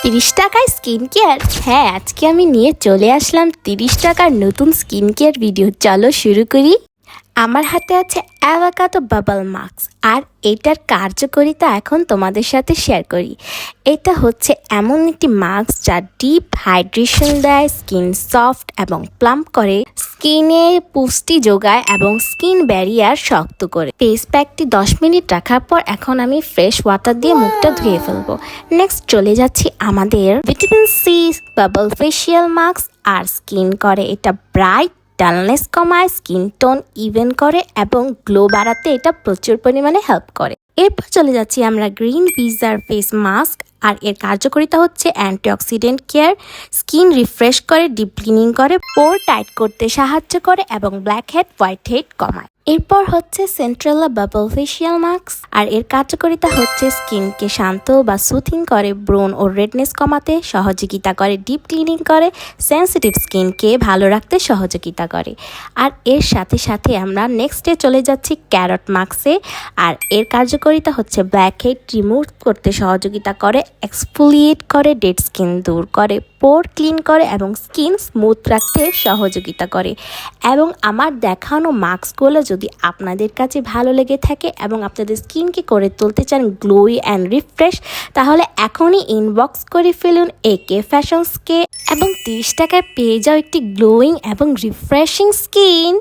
30 টাকায় skin care. হ্যাঁ, আজকে আমি নিয়ে চলে আসলাম 30 টাকার নতুন স্কিন কেয়ার ভিডিও। চলো শুরু করি। আমার হাতে আছে অ্যাভোকাডো বাবল মাস্ক, আর এটার কার্যকারিতা এখন তোমাদের সাথে শেয়ার করি। এটা হচ্ছে এমন একটি মাস্ক যা ডিপ হাইড্রেশন দেয়, স্কিন সফট এবং প্লাম্প করে, স্কিনে পুষ্টি যোগায় এবং স্কিন ব্যারিয়ার শক্ত করে। ফেস প্যাকটি 10 মিনিট রাখার পর এখন আমি ফ্রেশ ওয়াটার দিয়ে মুখটা ধুয়ে ফেলবো। নেক্সট চলে যাচ্ছি আমাদের vitamin C bubble facial mask. আর স্কিন করে এটা ব্রাইট, ডালনেস কমায়, স্কিন টোন ইভেন করে এবং গ্লো বাড়াতে এটা প্রচুর পরিমাণে হেল্প করে। এরপর চলে যাচ্ছি আমরা গ্রিন ভিজার ফেস মাস্ক। আর এর কার্যকারিতা হচ্ছে অ্যান্টিঅক্সিডেন্ট কেয়ার, স্কিন রিফ্রেশ করে, ডিপ ক্লিনিং করে, পোর টাইট করতে সাহায্য করে এবং ব্ল্যাক হেড হোয়াইট হেড কমায়। এরপর হচ্ছে সেন্ট্রেলা বাবল ফেশিয়াল মাস্ক। আর এর কার্যকারিতা হচ্ছে স্কিনকে শান্ত বা সুথিং করে, ব্রোন ও রেডনেস কমাতে সহযোগিতা করে, ডিপ ক্লিনিং করে, সেন্সিটিভ স্কিনকে ভালো রাখতে সহযোগিতা করে। আর এর সাথে সাথে আমরা নেক্সটে চলে যাচ্ছি ক্যারট মাস্কে। আর এর কার্যকারিতা হচ্ছে ব্ল্যাক হেড রিমুভ করতে সহযোগিতা করে, এক্সফোলিয়েট করে, ডেড স্কিন দূর করে, পোর ক্লিন করে এবং স্কিন স্মুথ রাখতে সহযোগিতা করে। এবং আমার দেখানো মাস্কগুলো যদি আপনাদের কাছে ভালো লেগে থাকে এবং আপনাদের স্কিনকে করে তুলতে চান গ্লোই অ্যান্ড রিফ্রেশ, তাহলে এখনই ইনবক্স করে ফেলুন একে ফ্যাশনসকে এবং 30 টাকায় পেয়ে যাও একটি গ্লোয়িং এবং রিফ্রেশিং স্কিন।